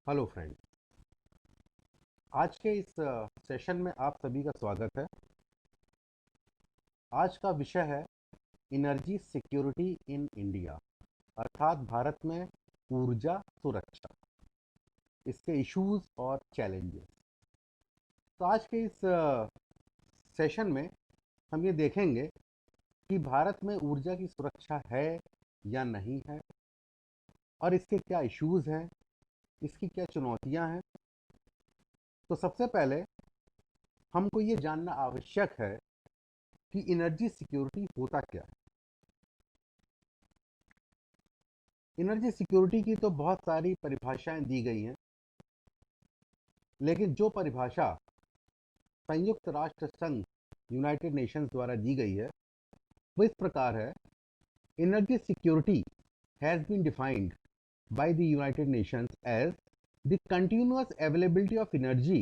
Hello friend. आज के इस सेशन में आप सभी का स्वागत है। आज का विषय है एनर्जी सिक्योरिटी इन इंडिया, अर्थात भारत में ऊर्जा सुरक्षा, इसके इश्यूज और चैलेंजेस। तो आज के इस सेशन में हम ये देखेंगे कि भारत में ऊर्जा की सुरक्षा है या नहीं है, और इसके क्या इश्यूज हैं, इसकी क्या चुनौतियां हैं। तो सबसे पहले हमको ये जानना आवश्यक है कि एनर्जी सिक्योरिटी होता क्या है। एनर्जी सिक्योरिटी की तो बहुत सारी परिभाषाएं दी गई हैं, लेकिन जो परिभाषा संयुक्त राष्ट्र संघ यूनाइटेड नेशंस द्वारा दी गई है वो इस प्रकार है। Energy security has been defined by the United Nations as the continuous availability of energy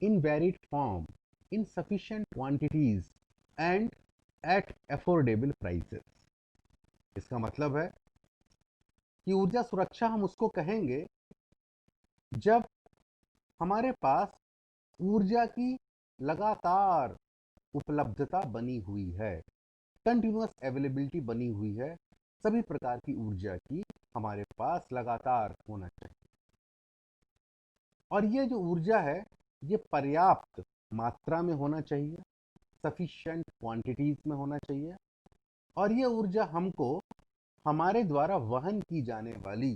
in varied form in sufficient quantities and at affordable prices। इसका मतलब है कि ऊर्जा सुरक्षा हम उसको कहेंगे जब हमारे पास ऊर्जा की लगातार उपलब्धता बनी हुई है, कंटिन्यूस अवेलेबिलिटी बनी हुई है, सभी प्रकार की ऊर्जा की हमारे पास लगातार होना चाहिए। और ये जो ऊर्जा है ये पर्याप्त मात्रा में होना चाहिए, सफिशिएंट क्वांटिटीज में होना चाहिए, और ये ऊर्जा हमको हमारे द्वारा वहन की जाने वाली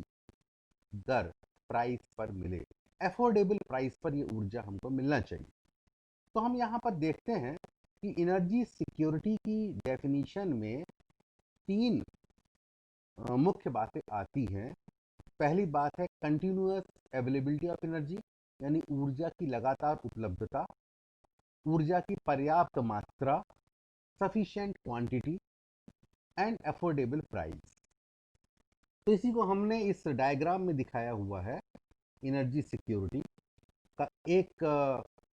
दर, प्राइस पर मिले, अफोर्डेबल प्राइस पर ये ऊर्जा हमको मिलना चाहिए। तो हम यहाँ पर देखते हैं कि एनर्जी सिक्योरिटी की डेफिनेशन में तीन मुख्य बातें आती हैं। पहली बात है कंटिन्यूअस अवेलेबिलिटी ऑफ एनर्जी, यानी ऊर्जा की लगातार उपलब्धता, ऊर्जा की पर्याप्त मात्रा, sufficient quantity and affordable price. तो इसी को हमने इस डायग्राम में दिखाया हुआ है। एनर्जी सिक्योरिटी का एक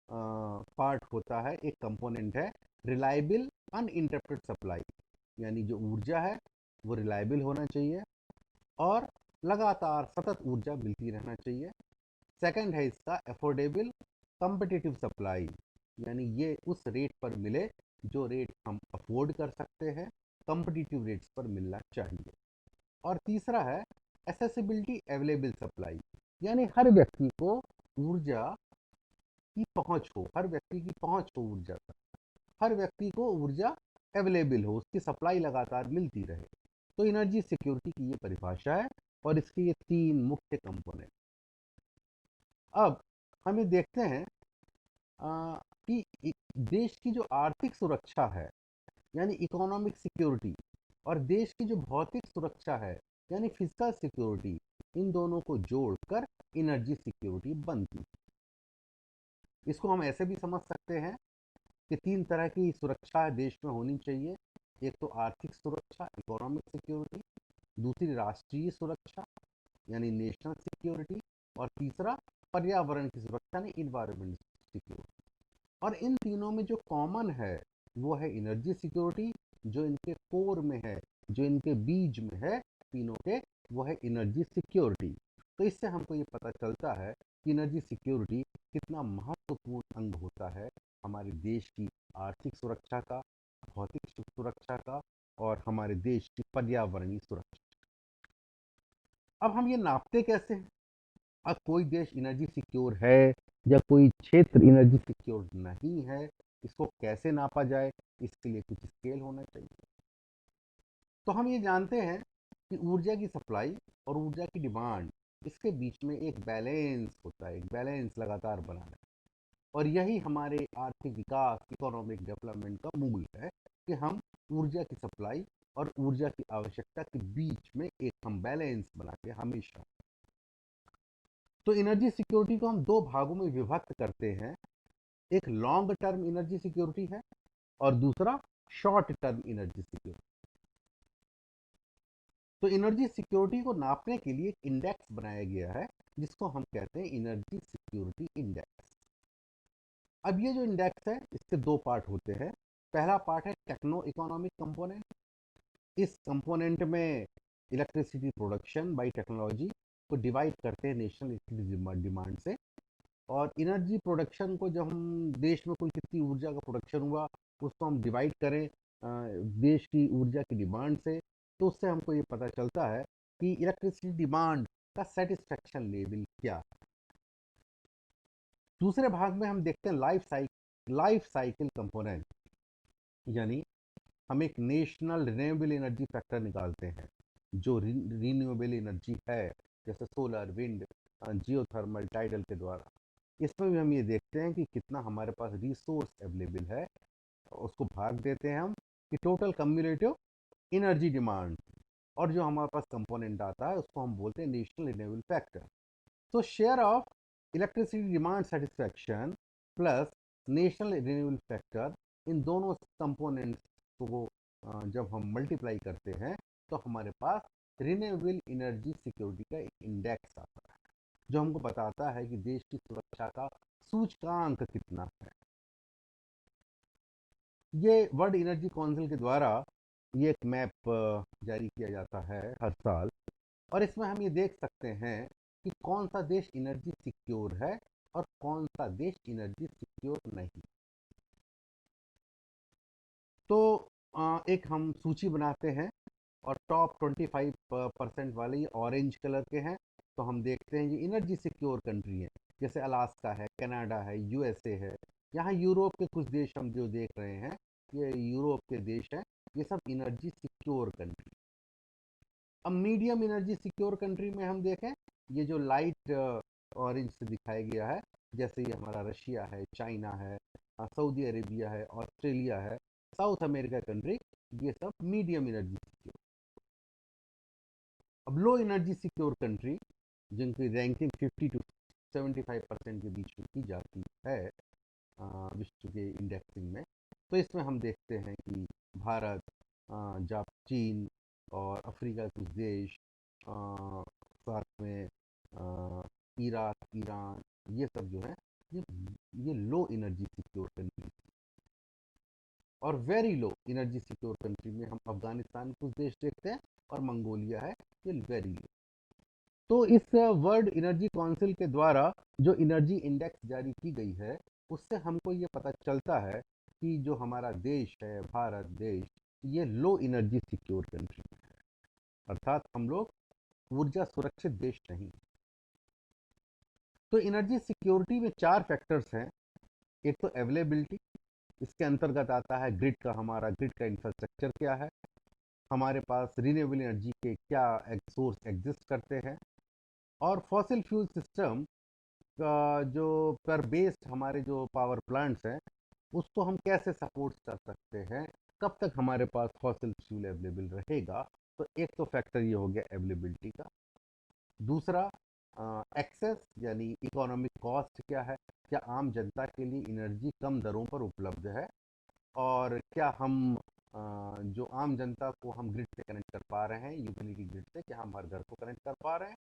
पार्ट होता है, एक कंपोनेंट है रिलायबल अनइंटरप्टेड सप्लाई, यानी जो ऊर्जा है वो रिलायबल होना चाहिए और लगातार सतत ऊर्जा मिलती रहना चाहिए। सेकंड है इसका अफोर्डेबल कम्पिटिटिव सप्लाई, यानी ये उस रेट पर मिले जो रेट हम अफोर्ड कर सकते हैं, कम्पिटिटिव रेट्स पर मिलना चाहिए। और तीसरा है एसेसिबिलिटी अवेलेबल सप्लाई, यानी हर व्यक्ति को ऊर्जा की पहुंच हो, हर व्यक्ति की पहुंच हो ऊर्जा तक, हर व्यक्ति को ऊर्जा अवेलेबल हो, उसकी सप्लाई लगातार मिलती रहे। तो एनर्जी सिक्योरिटी की ये परिभाषा है और इसके ये तीन मुख्य कंपोनेंट। अब हम ये देखते हैं कि देश की जो आर्थिक सुरक्षा है यानी इकोनॉमिक सिक्योरिटी, और देश की जो भौतिक सुरक्षा है यानी फिजिकल सिक्योरिटी, इन दोनों को जोड़कर एनर्जी सिक्योरिटी बनती है। इसको हम ऐसे भी समझ सकते हैं कि तीन तरह की सुरक्षा देश में होनी चाहिए। एक तो आर्थिक सुरक्षा, इकोनॉमिक सिक्योरिटी, दूसरी राष्ट्रीय सुरक्षा यानी नेशनल सिक्योरिटी, और तीसरा पर्यावरण की सुरक्षा यानी इन्वायरमेंट सिक्योरिटी। और इन तीनों में जो कॉमन है वो है एनर्जी सिक्योरिटी, जो इनके कोर में है, जो इनके बीज में है तीनों के, वो है एनर्जी सिक्योरिटी। तो इससे हमको ये पता चलता है कि एनर्जी सिक्योरिटी कितना महत्वपूर्ण अंग होता है हमारे देश की आर्थिक सुरक्षा का, भौतिक सुरक्षा का, और हमारे देश की पर्यावरणीय सुरक्षा। अब हम ये नापते कैसे हैं? अब कोई देश एनर्जी सिक्योर है या कोई क्षेत्र एनर्जी सिक्योर नहीं है, इसको कैसे नापा जाए? इसके लिए कुछ स्केल होना चाहिए। तो हम ये जानते हैं कि ऊर्जा की सप्लाई और ऊर्जा की डिमांड, इसके बीच में एक बैलेंस होता है, एक बैलेंस लगातार बनाना है। और यही हमारे आर्थिक विकास, इकोनॉमिक डेवलपमेंट का मूल है कि हम ऊर्जा की सप्लाई और ऊर्जा की आवश्यकता के बीच में एक हम बैलेंस बना के हमेशा। तो एनर्जी सिक्योरिटी को हम दो भागों में विभक्त करते हैं। एक लॉन्ग टर्म एनर्जी सिक्योरिटी है और दूसरा शॉर्ट टर्म एनर्जी सिक्योरिटी। तो एनर्जी सिक्योरिटी को नापने के लिए एक इंडेक्स बनाया गया है जिसको हम कहते हैं एनर्जी सिक्योरिटी इंडेक्स। अब ये जो इंडेक्स है इसके दो पार्ट होते हैं। पहला पार्ट है टेक्नो इकोनॉमिक कंपोनेंट। इस कंपोनेंट में इलेक्ट्रिसिटी प्रोडक्शन बाय टेक्नोलॉजी को डिवाइड करते हैं नेशनल इलेक्ट्रिसिटी डिमांड से। और एनर्जी प्रोडक्शन को जब हम देश में कुल कितनी ऊर्जा का प्रोडक्शन हुआ उसको हम डिवाइड करें देश की ऊर्जा की डिमांड से, तो उससे हमको ये पता चलता है कि इलेक्ट्रिसिटी डिमांड का सेटिस्फेक्शन लेवल क्या है। दूसरे भाग में हम देखते हैं लाइफ साइकिल कंपोनेंट, यानी हम एक नेशनल रिन्यूएबल एनर्जी फैक्टर निकालते हैं जो रिन्यूएबल एनर्जी है, जैसे सोलर, विंड, जियोथर्मल, टाइडल के द्वारा। इसमें भी हम ये देखते हैं कि कितना हमारे पास रिसोर्स अवेलेबल है, उसको भाग देते हैं हम कि टोटल कम्युलेटिव एनर्जी डिमांड, और जो हमारे पास कंपोनेंट आता है उसको हम बोलते हैं नेशनल रिन्यूएबल फैक्टर। तो share of electricity demand satisfaction plus national renewable factor, इन दोनों कंपोनेंट्स को जब हम मल्टीप्लाई करते हैं तो हमारे पास रिन्यूएबल एनर्जी सिक्योरिटी का एक इंडेक्स आता है जो हमको बताता है कि देश की सुरक्षा का सूचकांक कितना है। ये वर्ल्ड एनर्जी काउंसिल के द्वारा ये एक मैप जारी किया जाता है हर साल, और इसमें हम ये देख सकते हैं कि कौन सा देश एनर्जी सिक्योर है और कौन सा देश एनर्जी सिक्योर नहीं। तो एक हम सूची बनाते हैं और टॉप 25% वाले ये ऑरेंज कलर के हैं। तो हम देखते हैं ये एनर्जी सिक्योर कंट्री है, जैसे अलास्का है, कनाडा है, यूएसए है। यहाँ यूरोप के कुछ देश हम जो देख रहे हैं ये यूरोप के देश हैं, ये सब एनर्जी सिक्योर कंट्री। अब मीडियम एनर्जी सिक्योर कंट्री में हम देखें, ये जो लाइट ऑरेंज से दिखाया गया है, जैसे ये हमारा रशिया है, चाइना है, सऊदी अरेबिया है, ऑस्ट्रेलिया है, साउथ अमेरिका कंट्री, ये सब मीडियम एनर्जी सिक्योर। अब लो एनर्जी सिक्योर कंट्री जिनकी रैंकिंग 50 टू 75% के बीच में की जाती है विश्व के इंडेक्सिंग में, तो इसमें हम देखते हैं कि भारत, चीन और अफ्रीका के कुछ देश, साथ में इराक, ईरान, ये सब जो है ये ये लो एनर्जी सिक्योर कंट्री। और very low energy secure country में हम अफगानिस्तान कुछ देश देखते हैं और मंगोलिया है, ये वेरी लो। तो इस वर्ल्ड एनर्जी काउंसिल के द्वारा जो एनर्जी इंडेक्स जारी की गई है उससे हमको ये पता चलता है कि जो हमारा देश है, भारत देश, ये लो एनर्जी सिक्योर कंट्री है, अर्थात हम लोग ऊर्जा सुरक्षित देश नहीं। तो एनर्जी सिक्योरिटी में 4 फैक्टर्स हैं। एक तो अवेलेबिलिटी, इसके अंतर्गत आता है ग्रिड का, हमारा ग्रिड का इंफ्रास्ट्रक्चर क्या है, हमारे पास रिन्यूएबल एनर्जी के क्या सोर्स एग्जिस्ट करते हैं, और फॉसिल फ्यूल सिस्टम का जो पर बेस्ड हमारे जो पावर प्लांट्स हैं उसको हम कैसे सपोर्ट कर सकते हैं, कब तक हमारे पास फॉसिल फ्यूल अवेलेबल रहेगा। तो एक तो फैक्टर ये हो गया अवेलेबिलिटी का। दूसरा एक्सेस, यानी इकोनॉमिक कॉस्ट क्या है, क्या आम जनता के लिए एनर्जी कम दरों पर उपलब्ध है, और क्या हम जो आम जनता को हम ग्रिड से कनेक्ट कर पा रहे हैं, यूटिलिटी ग्रिड से, क्या हम हर घर को कनेक्ट कर पा रहे हैं।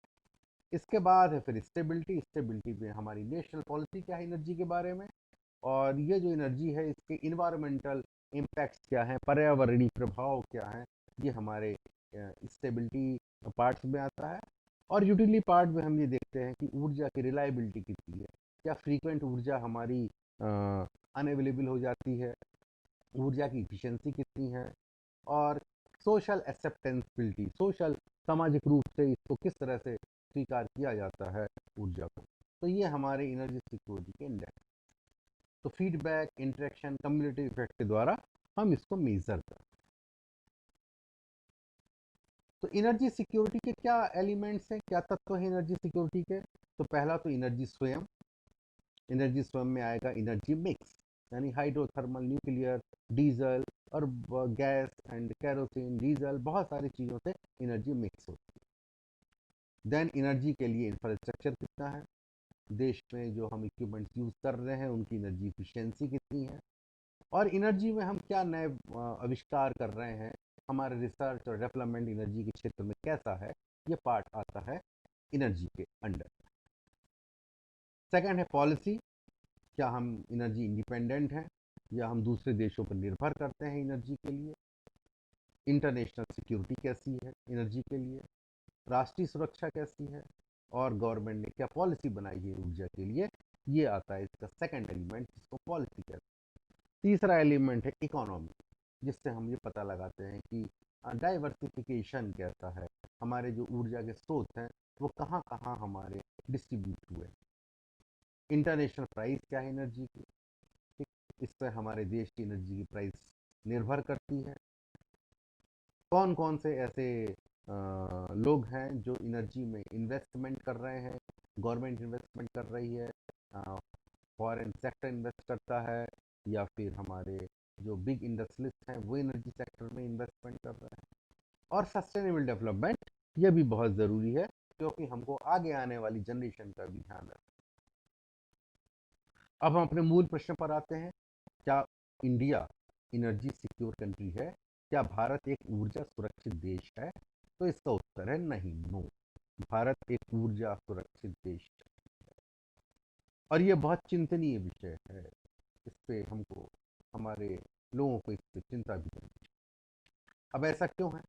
इसके बाद है फिर स्टेबिलिटी, स्टेबिलिटी में हमारी नेशनल पॉलिसी क्या है एनर्जी के बारे में, और ये जो एनर्जी है इसके इन्वायरमेंटल इम्पैक्ट्स क्या हैं, पर्यावरणीय प्रभाव क्या हैं, ये हमारे स्टेबिलिटी पार्ट्स में आता है। और यूटिलिटी पार्ट में हम ये देखते हैं कि ऊर्जा की रिलायबिलिटी कितनी है, क्या फ्रीक्वेंट ऊर्जा हमारी अनअवेलेबल हो जाती है, ऊर्जा की इफिशियंसी कितनी है, और सोशल एक्सेप्टेंसिबिलिटी, सोशल सामाजिक रूप से इसको किस तरह से स्वीकार किया जाता है ऊर्जा को। तो ये हमारे एनर्जी सिक्योरिटी के इंडेक्स। तो फीडबैक, इंटरेक्शन, कम्युनिटी इफेक्ट के द्वारा हम इसको मेजर करते हैं। तो एनर्जी सिक्योरिटी के क्या एलिमेंट्स हैं, क्या तत्व हैं एनर्जी सिक्योरिटी के। तो पहला तो एनर्जी स्वयं, एनर्जी स्वयं में आएगा एनर्जी मिक्स, यानी हाइड्रोथर्मल, न्यूक्लियर, डीजल और गैस एंड कैरोसिन, डीजल, बहुत सारी चीज़ों से एनर्जी मिक्स होती है। देन एनर्जी के लिए इंफ्रास्ट्रक्चर कितना है, देश में जो हम इक्विपमेंट्स यूज़ कर रहे हैं उनकी एनर्जी इफिशियंसी कितनी है, और एनर्जी में हम क्या नए आविष्कार कर रहे हैं, हमारे रिसर्च और डेवलपमेंट एनर्जी के क्षेत्र में कैसा है, ये पार्ट आता है एनर्जी के अंडर। सेकंड है पॉलिसी, क्या हम एनर्जी इंडिपेंडेंट हैं या हम दूसरे देशों पर निर्भर करते हैं एनर्जी के लिए। इंटरनेशनल सिक्योरिटी कैसी है एनर्जी के लिए, राष्ट्रीय सुरक्षा कैसी है, और गवर्नमेंट ने क्या पॉलिसी बनाई है ऊर्जा के लिए, ये आता है इसका सेकंड एलिमेंट, जिसको पॉलिसी कहते हैं। तीसरा एलिमेंट है इकोनॉमी, जिससे हम ये पता लगाते हैं कि डाइवर्सिफिकेशन कैसा है, हमारे जो ऊर्जा के स्रोत हैं वो कहाँ कहाँ हमारे डिस्ट्रीब्यूट हुए। इंटरनेशनल प्राइस क्या है एनर्जी की, ठीक, इससे हमारे देश की एनर्जी की प्राइस निर्भर करती है। कौन कौन से ऐसे लोग हैं जो एनर्जी में इन्वेस्टमेंट कर रहे हैं, गवर्नमेंट इन्वेस्टमेंट कर रही है, फॉरेन सेक्टर इन्वेस्ट करता है, या फिर हमारे जो बिग इंडस्ट्रियलिस्ट हैं वो एनर्जी सेक्टर में इन्वेस्टमेंट कर रहे हैं। और सस्टेनेबल डेवलपमेंट, ये भी बहुत ज़रूरी है, क्योंकि हमको आगे आने वाली जनरेशन का भी ध्यान रखना। अब हम अपने मूल प्रश्न पर आते हैं, क्या इंडिया एनर्जी सिक्योर कंट्री है, क्या भारत एक ऊर्जा सुरक्षित देश है? तो इसका उत्तर है नहीं, नो। भारत एक ऊर्जा सुरक्षित देश है, और ये बहुत चिंतनीय विषय है। इस पे हमको, हमारे लोगों को इस पे चिंता भी करनी चाहिए। अब ऐसा क्यों है?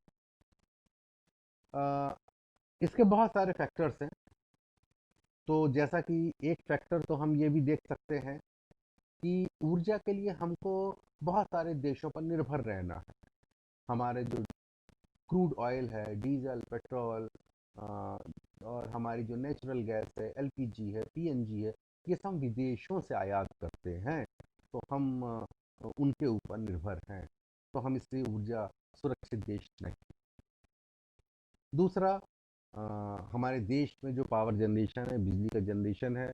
अ, इसके बहुत सारे फैक्टर्स हैं। तो जैसा कि एक फैक्टर तो हम ये भी देख सकते हैं कि ऊर्जा के लिए हमको बहुत सारे देशों पर निर्भर रहना है। हमारे जो क्रूड ऑयल है, डीजल, पेट्रोल, और हमारी जो नेचुरल गैस है, एलपीजी है, पीएनजी है, ये सब विदेशों से आयात करते हैं। तो हम उनके ऊपर निर्भर हैं, तो हम इसलिए ऊर्जा सुरक्षित देश नहीं। दूसरा, हमारे देश में जो पावर जनरेशन है, बिजली का जनरेशन है,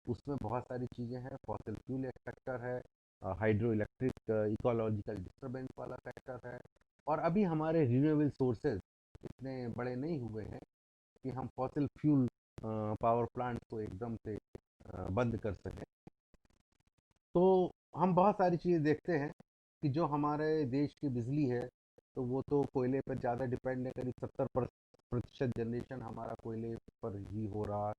उसमें बहुत सारी चीज़ें हैं। फॉसिल फ्यूल एक फैक्टर है, हाइड्रो इलेक्ट्रिक इकोलॉजिकल डिस्टर्बेंस वाला फैक्टर है, और अभी हमारे रिन्यूएबल सोर्सेज इतने बड़े नहीं हुए हैं कि हम फॉसिल फ्यूल पावर प्लांट को एकदम से बंद कर सकें। तो हम बहुत सारी चीज़ें देखते हैं कि जो हमारे देश की बिजली है, तो वो तो कोयले पर ज़्यादा डिपेंड है, करीब 70% जनरेशन हमारा कोयले पर ही हो रहा है।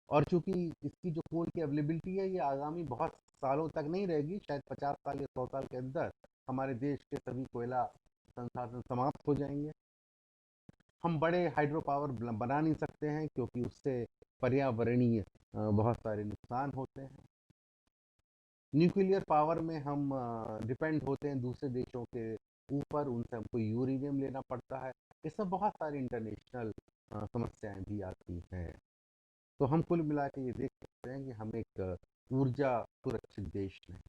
और चूंकि इसकी जो कोल की अवेलेबिलिटी है, ये आगामी बहुत सालों तक नहीं रहेगी, शायद 50 साल या 100 साल के अंदर हमारे देश के सभी कोयला संसाधन समाप्त हो जाएंगे। हम बड़े हाइड्रो पावर बना नहीं सकते हैं, क्योंकि उससे पर्यावरणीय बहुत सारे नुकसान होते हैं। न्यूक्लियर पावर में हम डिपेंड होते हैं दूसरे देशों के ऊपर, उनसे हमको यूरेनियम लेना पड़ता है। इसमें बहुत सारी इंटरनेशनल समस्याएं भी आती हैं। तो हम कुल मिला के ये देख सकते हैं कि हम एक ऊर्जा सुरक्षित देश हैं।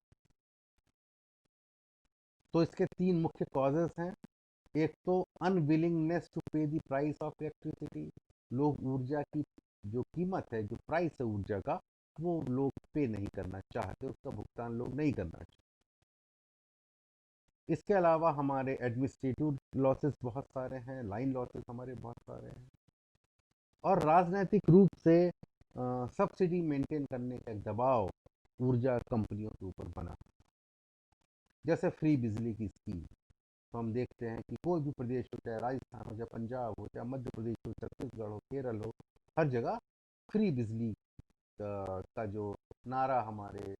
तो इसके तीन मुख्य कॉजेस हैं। एक तो अनविलिंगनेस टू पे द प्राइस ऑफ इलेक्ट्रिसिटी, लोग ऊर्जा की जो कीमत है, जो प्राइस है ऊर्जा का, वो लोग पे नहीं करना चाहते, उसका भुगतान लोग नहीं करना चाहते। इसके अलावा हमारे एडमिनिस्ट्रेटिव लॉसेस बहुत सारे हैं, लाइन लॉसेस हमारे बहुत सारे हैं, और राजनीतिक रूप से सब्सिडी मेंटेन करने का एक दबाव ऊर्जा कंपनियों के ऊपर बना। जैसे फ्री बिजली की स्कीम, तो हम देखते हैं कि कोई भी प्रदेश हो, चाहे राजस्थान हो, चाहे पंजाब हो, चाहे मध्य प्रदेश हो, छत्तीसगढ़ हो, केरल हो, हर जगह फ्री बिजली का जो नारा हमारे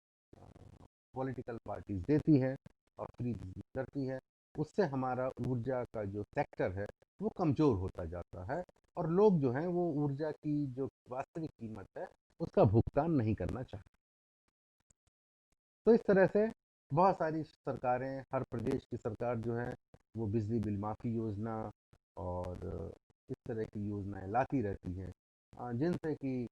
पॉलिटिकल पार्टीज देती है और फ्री बिजली करती है, उससे हमारा ऊर्जा का जो सेक्टर है वो कमज़ोर होता जाता है, और लोग जो हैं वो ऊर्जा की जो वास्तविक कीमत है उसका भुगतान नहीं करना चाहते। तो इस तरह से बहुत सारी सरकारें, हर प्रदेश की सरकार जो है वो बिजली बिल माफ़ी योजना और इस तरह की योजनाएं लाती रहती हैं, जिनसे कि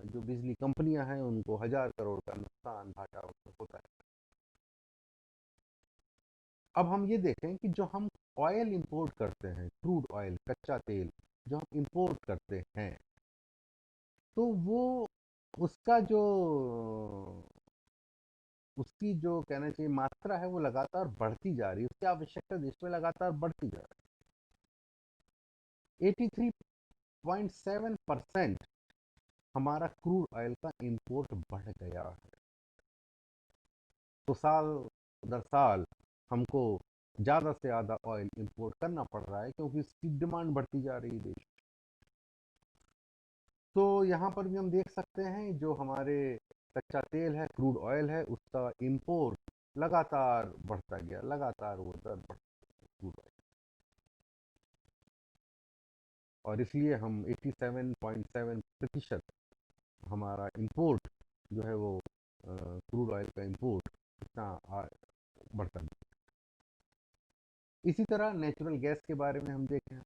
जो बिजली कंपनियां हैं उनको हजार करोड़ का नुकसान घाटा होता है। अब हम ये देखें कि जो हम ऑयल इंपोर्ट करते हैं, क्रूड ऑयल, कच्चा तेल जो हम इंपोर्ट करते हैं, तो वो उसका जो उसकी जो कहना चाहिए मात्रा है वो लगातार बढ़ती जा रही है, उसकी आवश्यकता देश में लगातार बढ़ती जा रही है। 83.7% हमारा क्रूड ऑयल का इंपोर्ट बढ़ गया है। तो साल दर साल हमको ज़्यादा से ज़्यादा ऑयल इंपोर्ट करना पड़ रहा है, क्योंकि इसकी डिमांड बढ़ती जा रही है देश। तो यहाँ पर भी हम देख सकते हैं जो हमारे कच्चा तेल है, क्रूड ऑयल है, उसका इंपोर्ट लगातार बढ़ता गया, लगातार वो दर बढ़ता गया। और इसलिए हम 87.7% हमारा इंपोर्ट जो है वो क्रूड ऑयल का इंपोर्ट इतना बढ़ता है। इसी तरह नेचुरल गैस के बारे में हम देखें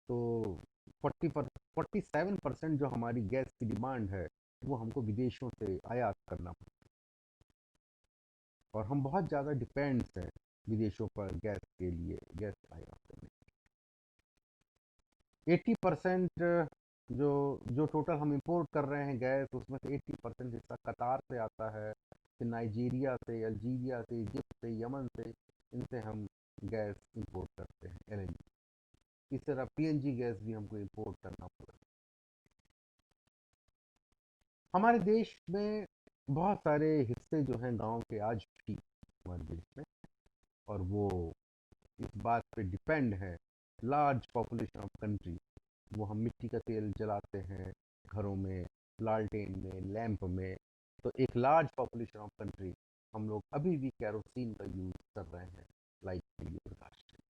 तो 47% जो हमारी गैस की डिमांड है वो हमको विदेशों से आयात करना पड़ता है, और हम बहुत ज़्यादा डिपेंड्स हैं विदेशों पर गैस के लिए, गैस आयात करने। 80% जो जो टोटल हम इंपोर्ट कर रहे हैं गैस, उसमें से 80% हिस्सा कतार से आता है, फिर नाइजीरिया से, अल्जीरिया से, इजिप्ट से, यमन से, इनसे हम गैस इंपोर्ट करते हैं, एलएनजी। इस तरह पीएनजी गैस भी हमको इंपोर्ट करना पड़ता है। हमारे देश में बहुत सारे हिस्से जो हैं गांव के आज भी हमारे देश में, और वो इस बात पे डिपेंड है, लार्ज पॉपुलेशन ऑफ कंट्री, वो हम मिट्टी का तेल जलाते हैं घरों में, लालटेन में, लैंप में। तो एक लार्ज पॉपुलेशन ऑफ कंट्री हम लोग अभी भी कैरोसिन का यूज़ कर रहे हैं लाइट के लिए, प्रकाश के लिए,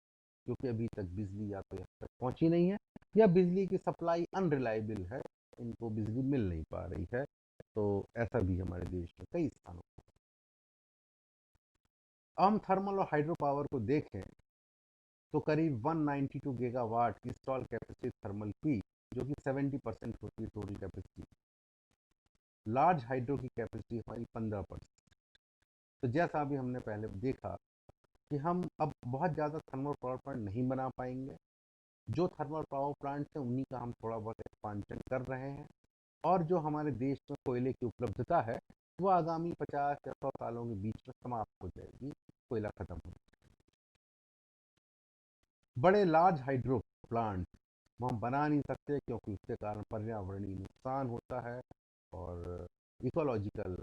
क्योंकि अभी तक बिजली या तो यहाँ तक पहुँची नहीं है, या बिजली की सप्लाई अनरिलायबल है, इनको बिजली मिल नहीं पा रही है। तो ऐसा भी हमारे देश में कई स्थानों पर। हम थर्मल और हाइड्रो पावर को देखें तो करीब 192 गीगावाट इंस्टॉल कैपेसिटी थर्मल की, जो कि 70% होती है टोटल कैपेसिटी। लार्ज हाइड्रो की कैपेसिटी हमारी 15%। तो जैसा अभी हमने पहले देखा कि हम अब बहुत ज़्यादा थर्मल पावर प्लांट नहीं बना पाएंगे, जो थर्मल पावर प्लांट हैं उन्हीं का हम थोड़ा बहुत एक्सपांशन कर रहे हैं, और जो हमारे देश में कोयले की उपलब्धता है वो आगामी 50 या 100 सालों के बीच में समाप्त हो जाएगी, कोयला खत्म हो जाएगा। बड़े लार्ज हाइड्रो प्लांट हम बना नहीं सकते, क्योंकि उसके कारण पर्यावरणीय नुकसान होता है और इकोलॉजिकल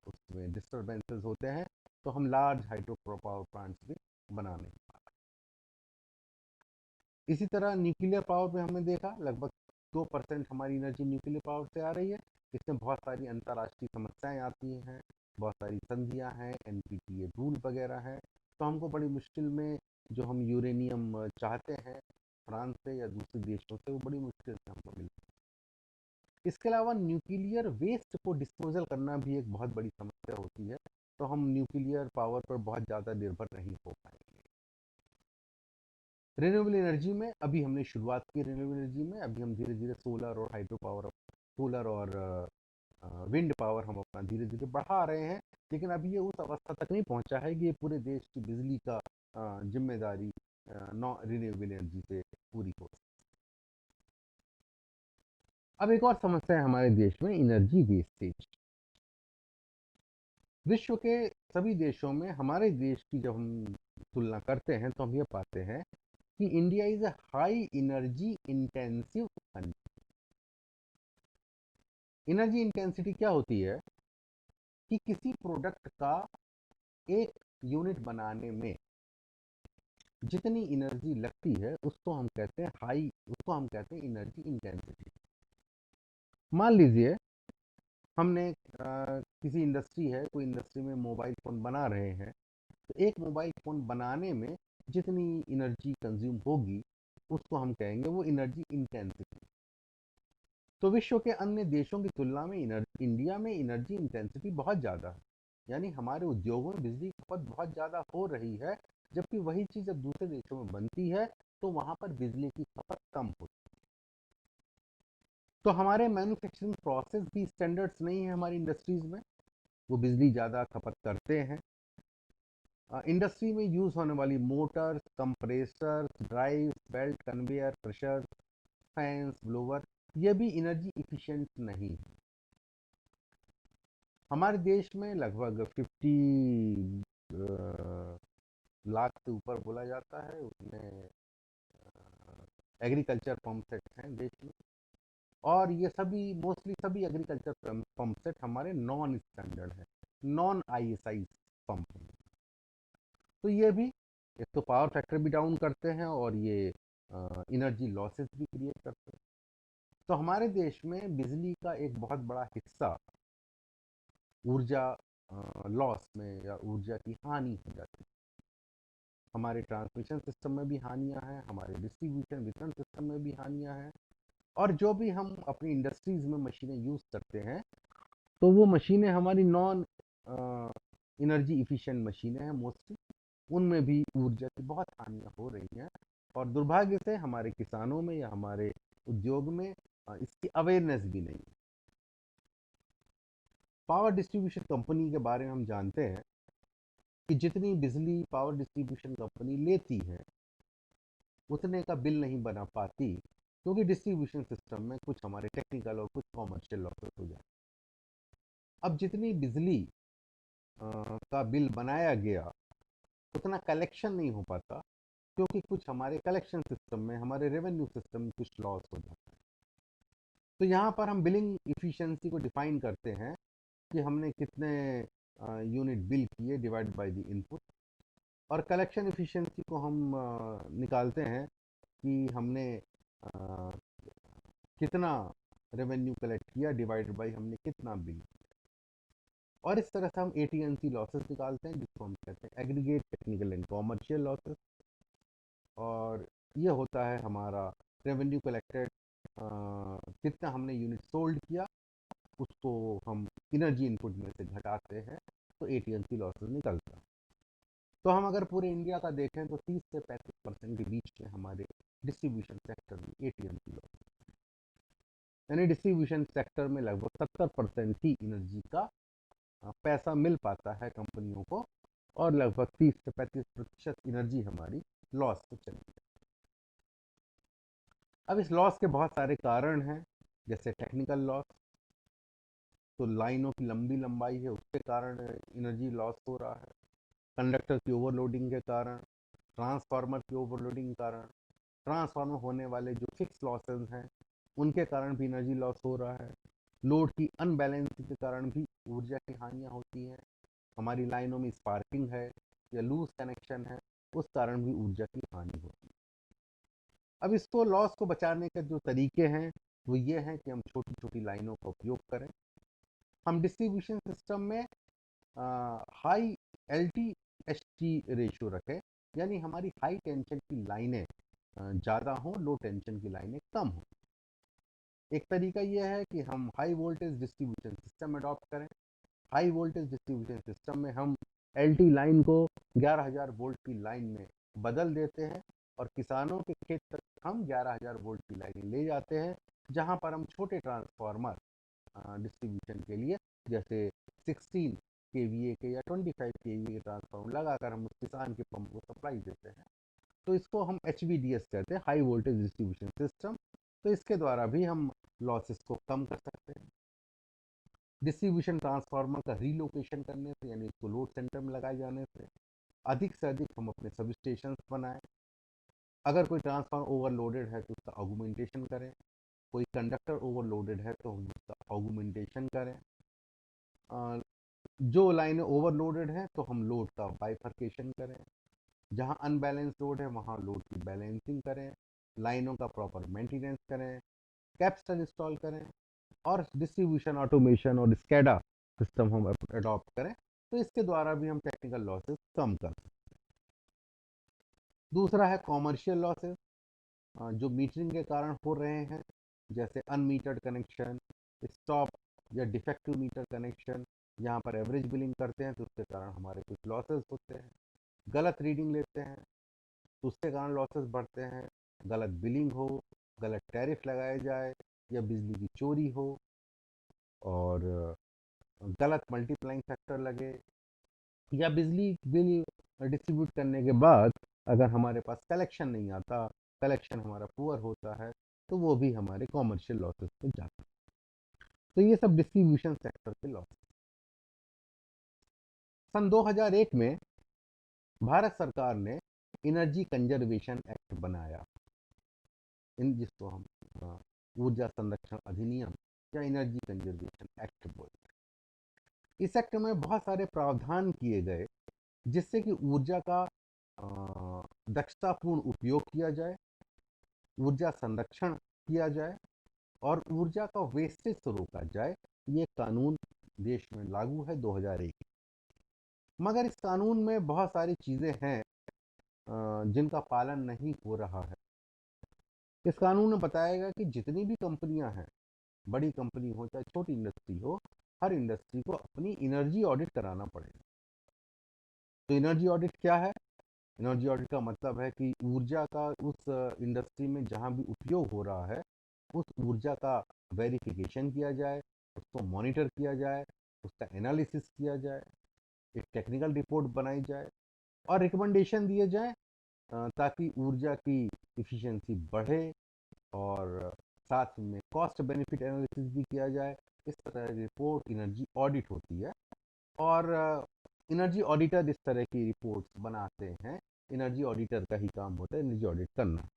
उसमें डिस्टर्बेंसेस होते हैं, तो हम लार्ज हाइड्रो पावर प्लांट्स भी बना नहीं पाते। इसी तरह न्यूक्लियर पावर में हमने देखा लगभग 2% हमारी एनर्जी न्यूक्लियर पावर से आ रही है। इसमें बहुत सारी अंतर्राष्ट्रीय समस्याएं आती हैं, बहुत सारी संधियां हैं, एनपीटीए रूल वगैरह हैं, तो हमको बड़ी मुश्किल में जो हम यूरेनियम चाहते हैं फ्रांस से या दूसरे देशों से, वो बड़ी मुश्किल से हमको मिलता है। इसके अलावा न्यूक्लियर वेस्ट को डिस्पोजल करना भी एक बहुत बड़ी समस्या होती है, तो हम न्यूक्लियर पावर पर बहुत ज़्यादा निर्भर नहीं हो पाएंगे। रिन्यूएबल एनर्जी में अभी हमने शुरुआत की, रिन्यूएबल एनर्जी में अभी हम धीरे धीरे सोलर और हाइड्रो पावर, सोलर और विंड पावर हम अपना धीरे धीरे बढ़ा रहे हैं, लेकिन अभी ये उस अवस्था तक नहीं पहुंचा है कि ये पूरे देश की बिजली का जिम्मेदारी नॉन रिन्यूएबल एनर्जी से पूरी हो। अब एक और समस्या है हमारे देश में, एनर्जी वेस्टेज। विश्व के सभी देशों में हमारे देश की जब हम तुलना करते हैं तो हम ये पाते हैं कि India is a high energy intensive country. Energy intensity क्या होती है कि किसी प्रोडक्ट का एक यूनिट बनाने में जितनी एनर्जी लगती है उसको हम कहते हैं हाई, उसको हम कहते हैं एनर्जी इंटेंसिटी। मान लीजिए हमने किसी इंडस्ट्री है, कोई इंडस्ट्री में मोबाइल फ़ोन बना रहे हैं, तो एक मोबाइल फ़ोन बनाने में जितनी एनर्जी कंज्यूम होगी उसको हम कहेंगे वो एनर्जी इंटेंसिटी। तो विश्व के अन्य देशों की तुलना में इंडिया में एनर्जी इंटेंसिटी बहुत ज़्यादा है, यानी हमारे उद्योगों में बिजली की खपत बहुत ज़्यादा हो रही है, जबकि वही चीज़ जब दूसरे देशों में बनती है तो वहाँ पर बिजली की खपत कम होती है। तो हमारे मैन्युफैक्चरिंग प्रोसेस भी स्टैंडर्ड्स नहीं है हमारी इंडस्ट्रीज़ में, वो बिजली ज़्यादा खपत करते हैं। इंडस्ट्री में यूज़ होने वाली Motors, compressors, drives, belt, conveyor, crushers, fans, blower, ये भी एनर्जी इफिशिएंट नहीं है। हमारे देश में लगभग 50 लाख से ऊपर बोला जाता है, उसमें एग्रीकल्चर पंप सेट हैं देश में, और ये सभी मोस्टली सभी एग्रीकल्चर पंप सेट हमारे नॉन स्टैंडर्ड है, नॉन आईएसआई पंप हैं। तो ये भी एक तो पावर फैक्टर भी डाउन करते हैं और ये एनर्जी लॉसेस भी क्रिएट करते हैं। तो हमारे देश में बिजली का एक बहुत बड़ा हिस्सा ऊर्जा लॉस में या ऊर्जा की हानि हो जाती है। हमारे ट्रांसमिशन सिस्टम में भी हानियां हैं, हमारे डिस्ट्रीब्यूशन वितरण सिस्टम में भी हानियां हैं। और जो भी हम अपनी इंडस्ट्रीज में मशीनें यूज़ करते हैं, तो वो मशीनें हमारी नॉन एनर्जी इफिशिएंट मशीनें हैं मोस्टली, उनमें भी ऊर्जा की बहुत हानियां हो रही हैं। और दुर्भाग्य से हमारे किसानों में या हमारे उद्योग में इसकी अवेयरनेस भी नहीं है। पावर डिस्ट्रीब्यूशन कंपनी के बारे में हम जानते हैं कि जितनी बिजली पावर डिस्ट्रीब्यूशन कंपनी लेती है, उतने का बिल नहीं बना पाती, क्योंकि डिस्ट्रीब्यूशन सिस्टम में कुछ हमारे टेक्निकल और कुछ कॉमर्शियल लॉसेस हो जाते हैं। अब जितनी बिजली का बिल बनाया गया, उतना कलेक्शन नहीं हो पाता, क्योंकि कुछ हमारे कलेक्शन सिस्टम में, हमारे रेवेन्यू सिस्टम में कुछ लॉस हो जाता है। तो यहाँ पर हम बिलिंग इफिशिएंसी को डिफाइन करते हैं कि हमने कितने यूनिट बिल किए डिवाइड बाय द इनपुट, और कलेक्शन इफिशिएंसी को हम निकालते हैं कि हमने कितना रेवेन्यू कलेक्ट किया डिवाइड बाय हमने कितना बिल किया। और इस तरह से हम एटीएनसी लॉसेस निकालते हैं, जिसको हम कहते हैं aggregate technical and commercial losses. और ये होता है हमारा रेवेन्यू कलेक्टेड, कितना हमने यूनिट सोल्ड किया, उसको हम एनर्जी इनपुट में से घटाते हैं, तो एटीएनसी लॉसेस निकलता है। तो हम अगर पूरे इंडिया का देखें तो 30 से 35% के बीच में हमारे डिस्ट्रीब्यूशन सेक्टर में एटीएनसी लॉस, यानी डिस्ट्रीब्यूशन सेक्टर में लगभग 70% ही एनर्जी का पैसा मिल पाता है कंपनियों को, और लगभग 30 से 35% एनर्जी हमारी लॉस पे चली जाती है। अब इस लॉस के बहुत सारे कारण हैं, जैसे टेक्निकल लॉस, तो लाइनों की लंबी लंबाई है, उसके कारण एनर्जी लॉस हो रहा है। कंडक्टर की ओवरलोडिंग के कारण, ट्रांसफार्मर की ओवरलोडिंग के कारण, ट्रांसफार्मर होने वाले जो फिक्स लॉसेज हैं, उनके कारण भी एनर्जी लॉस हो रहा है। लोड की अनबैलेंसिंग के कारण भी ऊर्जा की हानियाँ होती हैं। हमारी लाइनों में स्पार्किंग है या लूज कनेक्शन है, उस कारण भी ऊर्जा की हानि होती है। अब इसको लॉस को बचाने के जो तरीके हैं, वो ये हैं कि हम छोटी छोटी लाइनों का उपयोग करें। हम डिस्ट्रीब्यूशन सिस्टम में high L T H T ratio रखें, यानी हमारी हाई टेंशन की लाइनें ज़्यादा हों, लो टेंशन की लाइनें कम हों। एक तरीका यह है कि हम high voltage distribution system adopt करें। हाई वोल्टेज डिस्ट्रीब्यूशन सिस्टम में हम एलटी लाइन को 11,000 वोल्ट की लाइन में बदल देते हैं, और किसानों के खेत तक हम 11,000 वोल्ट की लाइनें ले जाते हैं, जहां पर हम छोटे ट्रांसफार्मर डिस्ट्रीब्यूशन के लिए, जैसे 16 केवीए के या 25 केवीए के ट्रांसफार्मर लगाकर हम उस किसान के पंप को सप्लाई देते हैं। तो इसको हम HVDS कहते हैं, हाई वोल्टेज डिस्ट्रीब्यूशन सिस्टम। तो इसके द्वारा भी हम लॉसेस को कम कर सकते हैं। डिस्ट्रीब्यूशन ट्रांसफार्मर का रीलोकेशन करने से, यानी इसको लोड सेंटर में लगाए जाने से अधिक से अधिक हम अपने सब स्टेशन बनाएं। अगर कोई ट्रांसफार्मर ओवरलोडेड है तो उसका ऑगुमेंटेशन करें, कोई कंडक्टर ओवरलोडेड है तो हम उसका ऑगुमेंटेशन करें। जो लाइनें ओवरलोडेड हैं तो हम लोड का बाइफर्केशन करें, जहां अनबैलेंस लोड है वहां लोड की बैलेंसिंग करें, लाइनों का प्रॉपर मेंटेनेंस करें, कैपेसिटर इंस्टॉल करें, और डिस्ट्रीब्यूशन ऑटोमेशन और स्केडा सिस्टम हम अडॉप्ट करें। तो इसके द्वारा भी हम टेक्निकल लॉसेस कम कर सकते हैं। दूसरा है कॉमर्शियल लॉसेस, जो मीटरिंग के कारण हो रहे हैं, जैसे अनमीटर्ड कनेक्शन, स्टॉप या डिफेक्टिव मीटर कनेक्शन। यहाँ पर एवरेज बिलिंग करते हैं तो उसके कारण हमारे कुछ लॉसेस होते हैं। गलत रीडिंग लेते हैं तो उसके कारण लॉसेस बढ़ते हैं। गलत बिलिंग हो, गलत टैरिफ लगाए जाए, या बिजली की चोरी हो, और गलत मल्टीप्लाइंग फैक्टर लगे, या बिजली बिल डिस्ट्रीब्यूट करने के बाद अगर हमारे पास कलेक्शन नहीं आता, कलेक्शन हमारा पुअर होता है, तो वो भी हमारे कॉमर्शियल लॉसेस पे जाता है। तो ये सब डिस्ट्रीब्यूशन सेक्टर के लॉस। सन 2001 में भारत सरकार ने एनर्जी कंजर्वेशन एक्ट बनाया, इन जिसको हम ऊर्जा संरक्षण अधिनियम या एनर्जी कंजर्वेशन एक्ट बोलते हैं। इस एक्ट में बहुत सारे प्रावधान किए गए, जिससे कि ऊर्जा का दक्षतापूर्ण उपयोग किया जाए, ऊर्जा संरक्षण किया जाए, और ऊर्जा का वेस्टेज से रोका जाए। ये कानून देश में लागू है 2001। मगर इस कानून में बहुत सारी चीज़ें हैं जिनका पालन नहीं हो रहा है। इस कानून में बताएगा कि जितनी भी कंपनियां हैं, बड़ी कंपनी हो चाहे छोटी इंडस्ट्री हो, हर इंडस्ट्री को अपनी एनर्जी ऑडिट कराना पड़ेगा। तो एनर्जी ऑडिट क्या है? एनर्जी ऑडिट का मतलब है कि ऊर्जा का उस इंडस्ट्री में जहाँ भी उपयोग हो रहा है, उस ऊर्जा का वेरिफिकेशन किया जाए, उसको मॉनिटर किया जाए, उसका एनालिसिस किया जाए, एक टेक्निकल रिपोर्ट बनाई जाए और रिकमेंडेशन दिए जाए, ताकि ऊर्जा की इफ़िशियंसी बढ़े और साथ में कॉस्ट बेनिफिट एनालिसिस भी किया जाए। इस तरह की रिपोर्ट एनर्जी ऑडिट होती है और एनर्जी ऑडिटर इस तरह की रिपोर्ट्स बनाते हैं। एनर्जी ऑडिटर का ही काम होता है एनर्जी ऑडिट करना।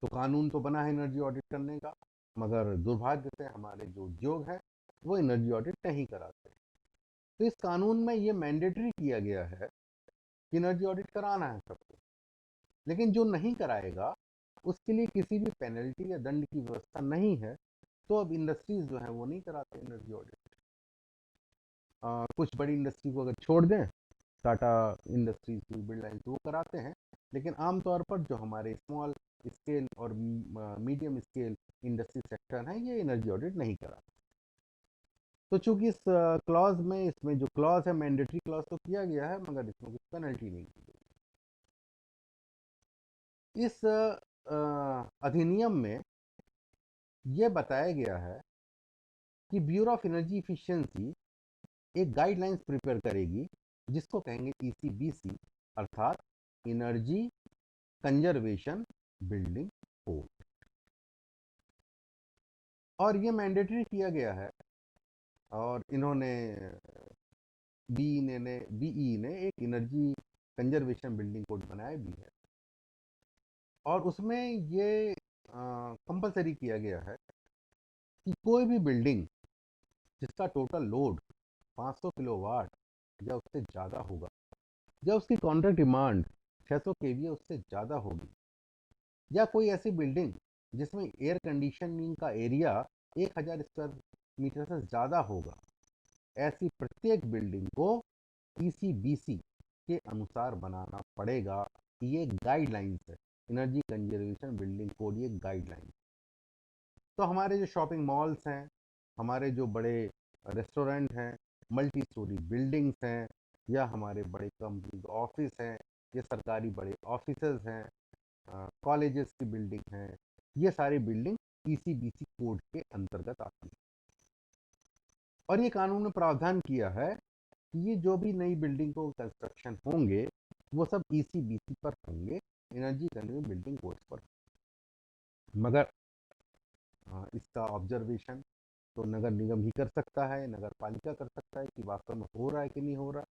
तो कानून तो बना है एनर्जी ऑडिट करने का, मगर दुर्भाग्य से हमारे जो उद्योग है वो एनर्जी ऑडिट नहीं कराते। तो इस कानून में ये मैंडेटरी किया गया है कि एनर्जी ऑडिट कराना है सबको, लेकिन जो नहीं कराएगा उसके लिए किसी भी पेनल्टी या दंड की व्यवस्था नहीं है। तो अब इंडस्ट्रीज जो है वो नहीं कराते एनर्जी ऑडिट। कुछ बड़ी इंडस्ट्री को अगर छोड़ दें, टाटा इंडस्ट्रीज बिल्ड लाइन तो वो कराते हैं, लेकिन आमतौर पर जो हमारे स्मॉल स्केल और मीडियम स्केल इंडस्ट्री सेक्टर है ये एनर्जी ऑडिट नहीं कराते। तो चूंकि इस क्लॉज में, इसमें जो क्लॉज है मैंडेटरी क्लॉज तो किया गया है, मगर इसमें कुछ पेनल्टी नहीं की गई। इस अधिनियम में यह बताया गया है कि ब्यूरो ऑफ एनर्जी इफिशियंसी एक गाइडलाइंस प्रिपेयर करेगी जिसको कहेंगे ईसीबीसी, अर्थात एनर्जी कंजर्वेशन बिल्डिंग कोड। और ये मैंडेटरी किया गया है और इन्होंने बीई ने एक एनर्जी कंजर्वेशन बिल्डिंग कोड बनाया भी है और उसमें ये कंपलसरी किया गया है कि कोई भी बिल्डिंग जिसका टोटल लोड 500 किलोवाट या उससे ज़्यादा होगा, या उसकी कॉन्ट्रैक्ट डिमांड 600 केवीए उससे ज़्यादा होगी, या कोई ऐसी बिल्डिंग जिसमें एयर कंडीशनिंग का एरिया 1000 स्क्वायर मीटर से ज़्यादा होगा, ऐसी प्रत्येक बिल्डिंग को ईसीबीसी के अनुसार बनाना पड़ेगा। ये गाइडलाइंस है, एनर्जी कंजर्वेशन बिल्डिंग कोड ये गाइडलाइन। तो हमारे जो शॉपिंग मॉल्स हैं, हमारे जो बड़े रेस्टोरेंट हैं, मल्टी स्टोरी बिल्डिंग्स हैं, या हमारे बड़े कंपनी ऑफिस हैं, ये सरकारी बड़े ऑफिसेज हैं, कॉलेजेस की बिल्डिंग हैं, ये सारी बिल्डिंग ईसीबीसी कोड के अंतर्गत आती है। और ये कानून ने प्रावधान किया है कि ये जो भी नई बिल्डिंग को कंस्ट्रक्शन होंगे वो सब ईसीबीसी पर होंगे, एनर्जी कंजर्वेशन बिल्डिंग कोड पर। मगर इसका ऑब्जर्वेशन तो नगर निगम ही कर सकता है, नगर पालिका कर सकता है कि वास्तव में हो रहा है कि नहीं हो रहा।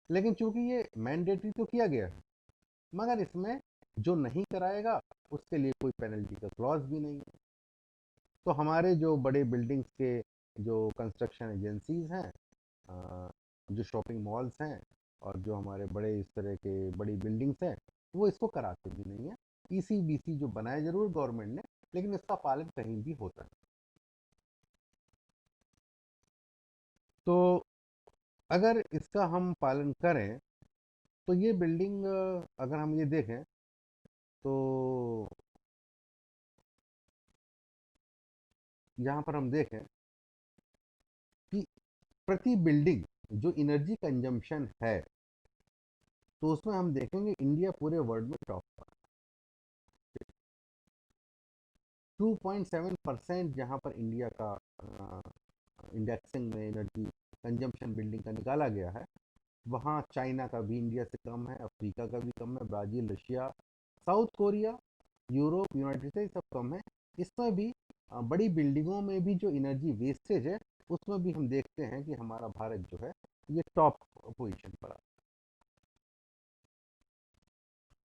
लेकिन चूंकि ये मैंडेटरी तो किया गया है, मगर इसमें जो नहीं कराएगा उसके लिए कोई पेनल्टी का क्लॉज भी नहीं है। तो हमारे जो बड़े बिल्डिंग्स के जो कंस्ट्रक्शन एजेंसीज हैं, जो शॉपिंग मॉल्स हैं और जो हमारे बड़े इस तरह के बड़ी बिल्डिंग्स हैं, वो इसको कराते भी नहीं है। ईसीबीसी जो बनाया जरूर गवर्नमेंट ने, लेकिन इसका पालन कहीं भी होता है। तो अगर इसका हम पालन करें तो ये बिल्डिंग, अगर हम ये देखें तो यहाँ पर हम देखें कि प्रति बिल्डिंग जो एनर्जी कंजम्पशन है, तो उसमें हम देखेंगे इंडिया पूरे वर्ल्ड में टॉप पर। 2.7% जहाँ पर इंडिया का इंडेक्सिंग में एनर्जी कंजम्पशन बिल्डिंग का निकाला गया है, वहाँ चाइना का भी इंडिया से कम है, अफ्रीका का भी कम है, Brazil, Russia, south Korea, Europe, United states सब कम है। इसमें भी बड़ी बिल्डिंगों में भी जो एनर्जी वेस्टेज है उसमें भी हम देखते हैं कि हमारा भारत जो है ये टॉप पोजीशन पर आता है।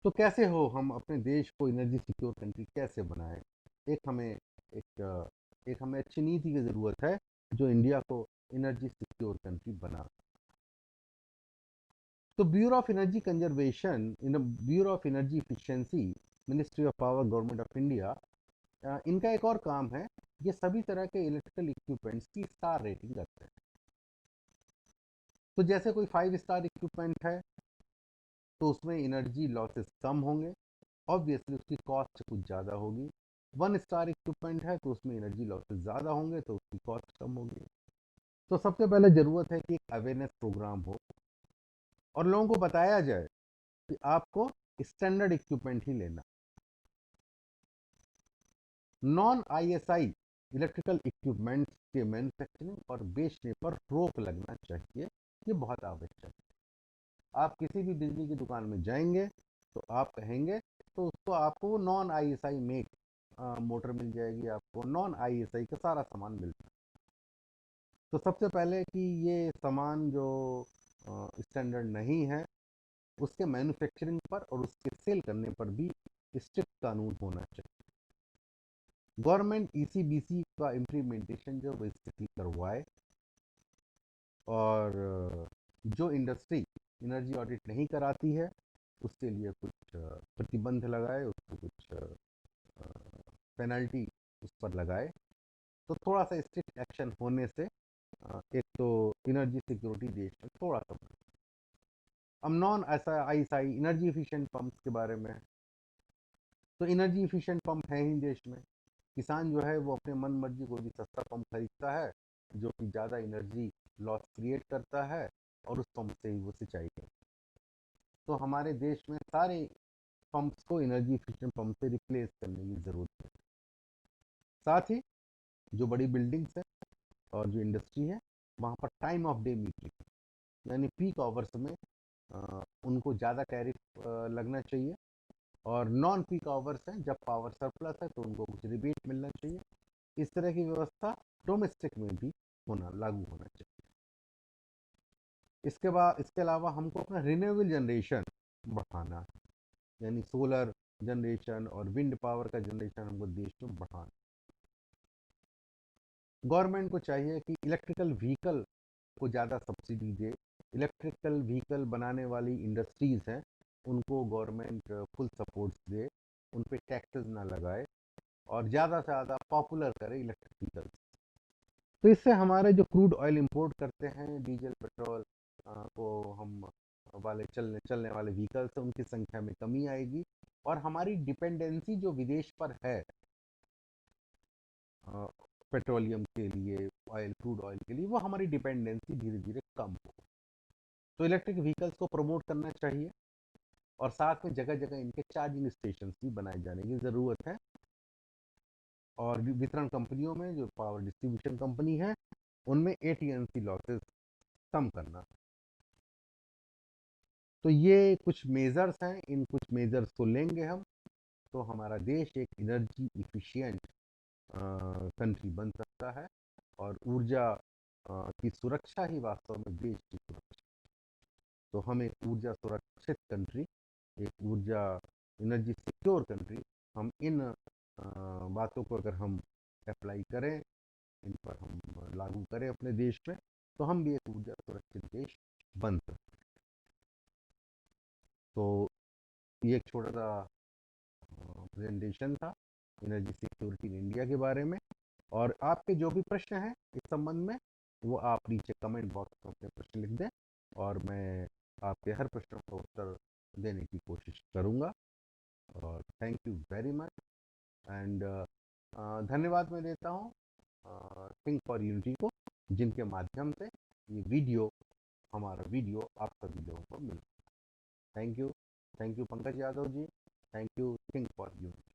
तो कैसे हो हम अपने देश को एनर्जी सिक्योर कंट्री कैसे बनाएं? एक हमें अच्छी नीति की ज़रूरत है जो इंडिया को एनर्जी सिक्योर कंट्री बना। तो bureau of energy conservation, in bureau of energy efficiency, ministry of power, government of India, इनका एक और काम है, ये सभी तरह के इलेक्ट्रिकल इक्विपमेंट्स की स्टार रेटिंग करते हैं। तो जैसे कोई 5 स्टार इक्विपमेंट है तो उसमें एनर्जी लॉसेस कम होंगे। ऑब्वियसली उसकी कॉस्ट कुछ ज़्यादा होगी। 1 स्टार इक्विपमेंट है तो उसमें एनर्जी लॉसेस ज़्यादा होंगे तो उसकी कॉस्ट कम होगी। तो सबसे पहले ज़रूरत है कि एक अवेयरनेस प्रोग्राम हो और लोगों को बताया जाए कि आपको स्टैंडर्ड इक्विपमेंट ही लेना। नॉन आईएसआई इलेक्ट्रिकल इक्विपमेंट्स के मैन्युफैक्चरिंग और बेचने पर रोक लगना चाहिए। ये बहुत आवश्यक है। आप किसी भी बिजली की दुकान में जाएंगे तो आप कहेंगे तो उसको आपको नॉन आईएसआई मेक मोटर मिल जाएगी, आपको नॉन आईएसआई का सारा सामान मिलता है। तो सबसे पहले कि ये सामान जो स्टैंडर्ड नहीं है उसके मैन्युफैक्चरिंग पर और उसके सेल करने पर भी स्ट्रिक्ट कानून होना चाहिए। गवर्नमेंट ईसीबीसी का इम्प्लीमेंटेशन जो वो स्थिति करवाए और जो इंडस्ट्री एनर्जी ऑडिट नहीं कराती है उसके लिए कुछ प्रतिबंध लगाए, उसको कुछ पेनल्टी उस पर लगाए। तो थोड़ा सा स्ट्रिक्ट एक्शन होने से एक तो एनर्जी सिक्योरिटी देश में थोड़ा सा बढ़े। अब नॉन ऐसा आईएसआई एनर्जी एफिशिएंट पंप्स के बारे में, तो एनर्जी एफिशिएंट पंप है ही देश में। किसान जो है वो अपने मन मर्जी कोई भी सस्ता पंप खरीदता है जो कि ज़्यादा एनर्जी लॉस क्रिएट करता है और उस पंप से ही वो सिंचाई करता है। तो हमारे देश में सारे पंप्स को एनर्जी एफिशिएंट पंप से रिप्लेस करने की ज़रूरत है। साथ ही जो बड़ी बिल्डिंग्स है और जो इंडस्ट्री है वहाँ पर टाइम ऑफ डे मीटरिंग यानी पीक आवर्स में उनको ज़्यादा टैरिफ लगना चाहिए और नॉन पीक आवर्स हैं जब पावर सरप्लस है तो उनको कुछ रिबेट मिलना चाहिए। इस तरह की व्यवस्था डोमेस्टिक में भी लागू होना चाहिए। इसके अलावा हमको अपना रिन्यूएबल जनरेशन बढ़ाना है, यानी सोलर जनरेशन और विंड पावर का जनरेशन हमको देश में बढ़ाना। गवर्नमेंट को चाहिए कि इलेक्ट्रिकल व्हीकल को ज़्यादा सब्सिडी दे। इलेक्ट्रिकल व्हीकल बनाने वाली इंडस्ट्रीज़ हैं उनको गवर्नमेंट फुल सपोर्ट्स दे, उन पे टैक्सेस ना लगाए और ज़्यादा से ज़्यादा पॉपुलर करे इलेक्ट्रिक व्हीकल्स। तो इससे हमारे जो क्रूड ऑयल इंपोर्ट करते हैं डीजल पेट्रोल को हम वाले चलने चलने वाले व्हीकल्स हैं उनकी संख्या में कमी आएगी और हमारी डिपेंडेंसी जो विदेश पर है पेट्रोलियम के लिए, ऑयल क्रूड ऑयल के लिए, वो हमारी डिपेंडेंसी धीरे धीरे कम हो। तो इलेक्ट्रिक व्हीकल्स को प्रमोट करना चाहिए और साथ में जगह जगह इनके चार्जिंग स्टेशन भी बनाए जाने की ज़रूरत है। और वितरण कंपनियों में जो पावर डिस्ट्रीब्यूशन कंपनी है उनमें एटीएनसी लॉसेस कम करना। तो ये कुछ मेजर्स हैं, इन कुछ मेजर्स को लेंगे हम तो हमारा देश एक एनर्जी इफिशिएंट कंट्री बन सकता है और ऊर्जा की सुरक्षा ही वास्तव में देश की सुरक्षा। तो हम एक ऊर्जा सुरक्षित कंट्री, एक ऊर्जा एनर्जी सिक्योर कंट्री, हम इन बातों को अगर हम अप्लाई करें, इन पर हम लागू करें अपने देश में तो हम भी एक ऊर्जा सुरक्षित देश बन सकते हैं। तो ये एक छोटा सा प्रेजेंटेशन था एनर्जी सिक्योरिटी इन इंडिया के बारे में। और आपके जो भी प्रश्न हैं इस संबंध में वो आप नीचे कमेंट बॉक्स में अपने प्रश्न लिख दें और मैं आपके हर प्रश्नों का उत्तर देने की कोशिश करूंगा। और thank you very much and धन्यवाद मैं देता हूँ थिंक फॉर यूनिटी को, जिनके माध्यम से ये वीडियो हमारा वीडियो आप सभी लोगों को मिला। Thank you Pankaj Yadav ji. Thank you think for unity.